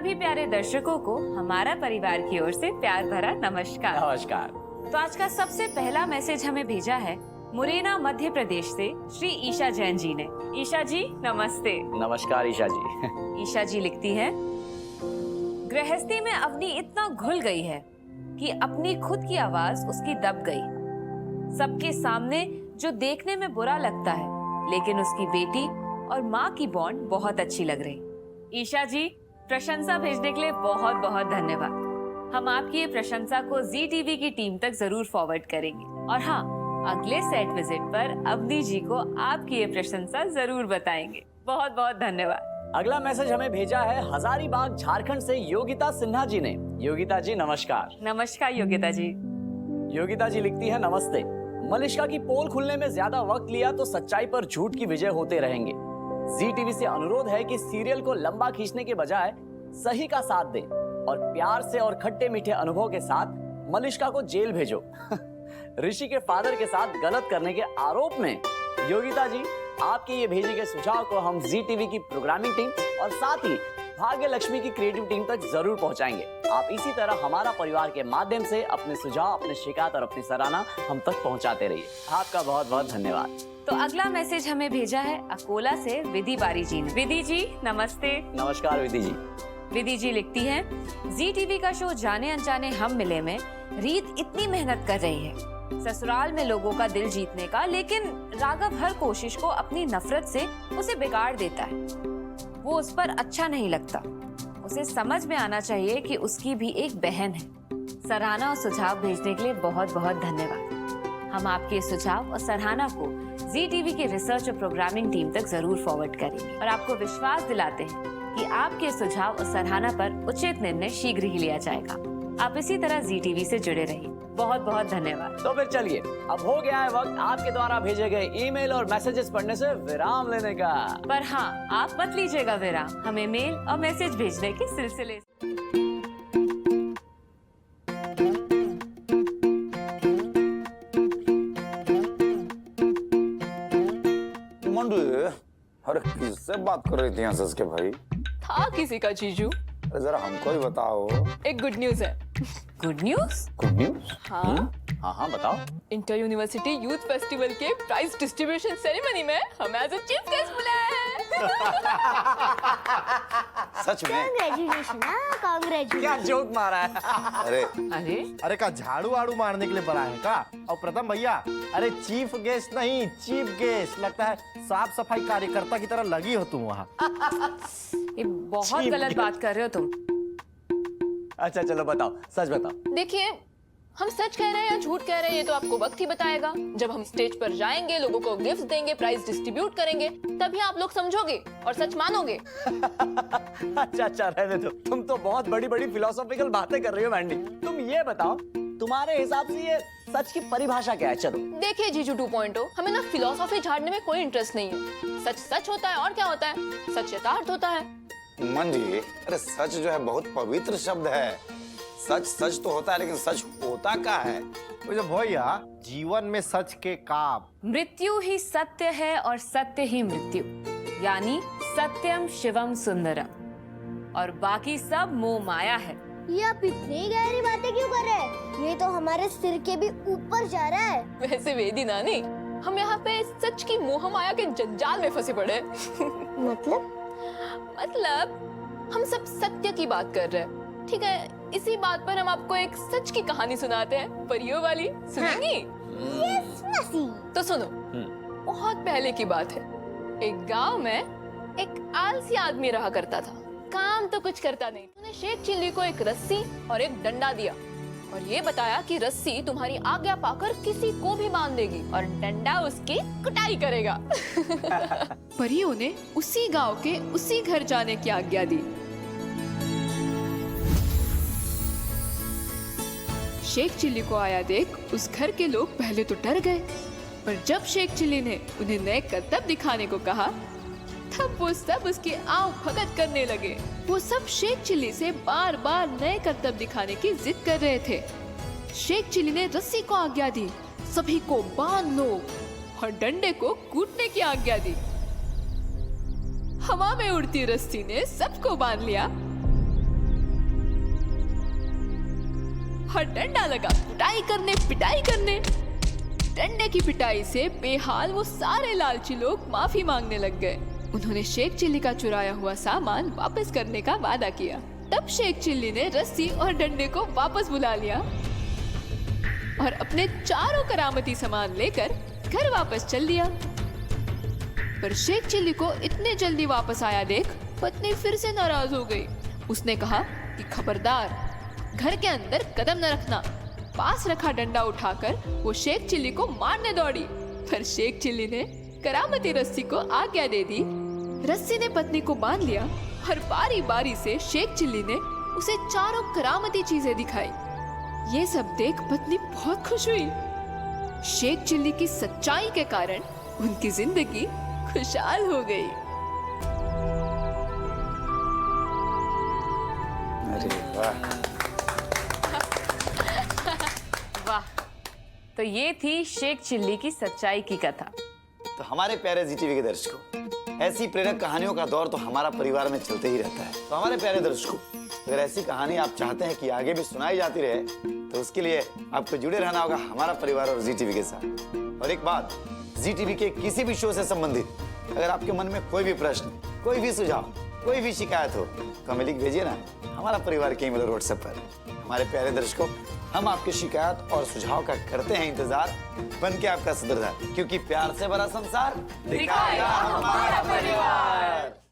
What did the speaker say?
सभी प्यारे दर्शकों को हमारा परिवार की ओर से प्यार भरा नमस्कार। नमस्कार। तो आज का सबसे पहला मैसेज हमें भेजा है मुरैना मध्य प्रदेश से श्री ईशा जैन जी ने। ईशा जी नमस्ते। नमस्कार ईशा जी। ईशा जी लिखती है, गृहस्थी में अवनी इतना घुल गई है कि अपनी खुद की आवाज उसकी दब गई। सबके सामने जो देखने में बुरा लगता है, लेकिन उसकी बेटी और माँ की बॉन्ड बहुत अच्छी लग रही। ईशा जी, प्रशंसा भेजने के लिए बहुत बहुत धन्यवाद। हम आपकी ये प्रशंसा को जी टीवी की टीम तक जरूर फॉरवर्ड करेंगे। और हाँ, अगले सेट विजिट पर अवनी जी को आपकी ये प्रशंसा जरूर बताएंगे। बहुत बहुत धन्यवाद। अगला मैसेज हमें भेजा है हजारीबाग झारखंड से योगिता सिन्हा जी ने। योगिता जी नमस्कार। नमस्कार योगिता जी। योगिता जी लिखती है, नमस्ते। मलिष्का की पोल खुलने में ज्यादा वक्त लिया तो सच्चाई पर झूठ की विजय होते रहेंगे। जी टीवी से अनुरोध है कि सीरियल को लंबा खींचने के बजाय सही का साथ दें और प्यार से और खट्टे मीठे अनुभव के साथ मलिष्का को जेल भेजो। ऋषि के फादर के साथ गलत करने के आरोप में योगिता जी, आपके ये भेजे गए सुझाव को हम जी टीवी की प्रोग्रामिंग टीम और साथ ही भाग्य लक्ष्मी की क्रिएटिव टीम तक जरूर पहुंचाएंगे। आप इसी तरह हमारा परिवार के माध्यम से अपने सुझाव, अपने शिकायत और अपनी सराहना हम तक पहुंचाते रहिए। आपका बहुत बहुत धन्यवाद। तो अगला मैसेज हमें भेजा है अकोला से विधि बारी जी ने। विधि जी नमस्ते। नमस्कार विधि जी। विधि जी लिखती है, जी टीवी का शो जाने अनजाने हम मिले में रीत इतनी मेहनत कर रही है ससुराल में लोगों का दिल जीतने का, लेकिन राघव हर कोशिश को अपनी नफरत से उसे बिगाड़ देता है। वो उस पर अच्छा नहीं लगता। उसे समझ में आना चाहिए कि उसकी भी एक बहन है। सराहना और सुझाव भेजने के लिए बहुत बहुत धन्यवाद। हम आपके सुझाव और सराहना को जी टीवी के रिसर्च और प्रोग्रामिंग टीम तक जरूर फॉरवर्ड करेंगे और आपको विश्वास दिलाते हैं कि आपके सुझाव और सराहना पर उचित निर्णय शीघ्र ही लिया जाएगा। आप इसी तरह जी टीवी से जुड़े रहिए। बहुत बहुत धन्यवाद। तो फिर चलिए, अब हो गया है वक्त आपके द्वारा भेजे गए ईमेल और मैसेजेस पढ़ने से विराम लेने का। पर हाँ, आप मत लीजिएगा विराम, हमें मेल और मैसेज भेजने के सिलसिले अरे किससे बात कर रही थी यहाँ सच के भाई? था किसी का जीजू। अरे जरा हमको ही बताओ। एक गुड न्यूज है। Good news? Good news? हाँ, हाँ बताओ। इंटर यूनिवर्सिटी यूथ फेस्टिवल के प्राइज डिस्ट्रीब्यूशन सेरेमनी में हमें एज अ चीफ गेस्ट बुलाया है। सच में? Congratulation, congratulation. क्या जोक मारा है? अरे अरे का झाड़ू वाड़ू मारने के लिए बना है का? और प्रथम भैया, अरे चीफ गेस्ट नहीं, चीफ गेस्ट। लगता है साफ सफाई कार्यकर्ता की तरह लगी हो तुम वहाँ। ये बहुत गलत बात कर रहे हो तुम। अच्छा चलो बताओ, सच बताओ। देखिए, हम सच कह रहे हैं या झूठ कह रहे हैं ये तो आपको वक्त ही बताएगा। जब हम स्टेज पर जाएंगे, लोगों को गिफ्ट देंगे, प्राइज डिस्ट्रीब्यूट करेंगे, तभी आप लोग समझोगे और सच मानोगे। अच्छा रहने दो। तुम तो बहुत बड़ी बड़ी फिलोसॉफिकल बातें कर रही हो मैंडी। तुम ये बताओ, तुम्हारे हिसाब से ये सच की परिभाषा क्या है? चलो देखिए जीजू 2.0, हमें ना फिलोसॉफी झाड़ने में कोई इंटरेस्ट नहीं है। सच सच होता है और क्या होता है, सच यथार्थ होता है। मन जी, अरे सच जो है बहुत पवित्र शब्द है। सच सच तो होता है, लेकिन सच होता क्या है? तो भैया, जीवन में सच के काम। मृत्यु ही सत्य है और सत्य ही मृत्यु, यानी सत्यम शिवम सुंदरम, और बाकी सब मोह माया है। ये आप इतनी गहरी बातें क्यों कर रहे हैं? ये तो हमारे सिर के भी ऊपर जा रहा है। वैसे वेदी नानी, हम यहाँ पे सच की मोह माया के जंजाल में फंसे पड़े। मतलब हम सब सत्य की बात कर रहे हैं, ठीक है? इसी बात पर हम आपको एक सच की कहानी सुनाते हैं, परियों वाली। सुनेंगी? यस मसी। तो सुनो। बहुत पहले की बात है। एक गांव में एक आलसी आदमी रहा करता था। काम तो कुछ करता नहीं। उसने शेख चिल्ली को एक रस्सी और एक डंडा दिया और ये बताया कि रस्सी तुम्हारी आज्ञा पाकर किसी को भी बांध देगी और डंडा उसकी कुटाई करेगा। परियों ने उसी गांव के उसी घर जाने की आज्ञा दी। शेख चिल्ली को आया देख उस घर के लोग पहले तो डर गए, पर जब शेख चिल्ली ने उन्हें नए करतब दिखाने को कहा, तब वो सब उसकी आव भगत करने लगे। वो सब शेख चिल्ली से बार बार नए करतब दिखाने की जिद कर रहे थे। शेख चिल्ली ने रस्सी को आज्ञा दी, सभी को बांध लो, और डंडे को कूटने की आज्ञा दी। हवा में उड़ती रस्सी ने सबको बांध लिया और डंडा लगा पिटाई करने। डंडे की पिटाई से बेहाल वो सारे लालची लोग माफी मांगने लग गए। उन्होंने शेख चिल्ली का चुराया हुआ सामान वापस करने का वादा किया। तब शेख चिल्ली ने रस्सी और डंडे को वापस बुला लिया और अपने चारों करामती सामान लेकर घर वापस चल दिया। पर शेख चिल्ली को इतने जल्दी वापस आया देख पत्नी फिर से नाराज हो गई। उसने कहा कि खबरदार, घर के अंदर कदम न रखना। पास रखा डंडा उठाकर वो शेख चिल्ली को मारने दौड़ी, पर शेख चिल्ली ने करामती रस्सी को आज्ञा दे दी। रस्सी ने पत्नी को बांध लिया और बारी बारी से शेख चिल्ली ने उसे चारों करामती चीजें दिखाई। ये सब देख पत्नी बहुत खुश हुई। शेख चिल्ली की सच्चाई के कारण उनकी जिंदगी खुशहाल हो गई। अरे वाह। वाह, तो ये थी शेख चिल्ली की सच्चाई की कथा। तो हमारे प्यारे जी टीवी के दर्शकों, ऐसी प्रेरक कहानियों का दौर तो हमारा परिवार में चलते ही रहता है। तो हमारे प्यारे दर्शकों, अगर ऐसी कहानी आप चाहते हैं कि आगे भी सुनाई जाती रहे, तो उसके लिए आपको जुड़े रहना होगा हमारा परिवार और जी टीवी के साथ। और एक बात, जी टीवी के किसी भी शो से संबंधित अगर आपके मन में कोई भी प्रश्न, कोई भी सुझाव, कोई भी शिकायत हो तो हमें लिख भेजिए ना हमारा परिवार के ईमेल और व्हाट्सएप पर। हमारे प्यारे दर्शकों, हम आपकी शिकायत और सुझाव का करते हैं इंतजार, बन के आपका सदरदार, क्योंकि प्यार से भरा संसार दिखाएगा हमारा परिवार।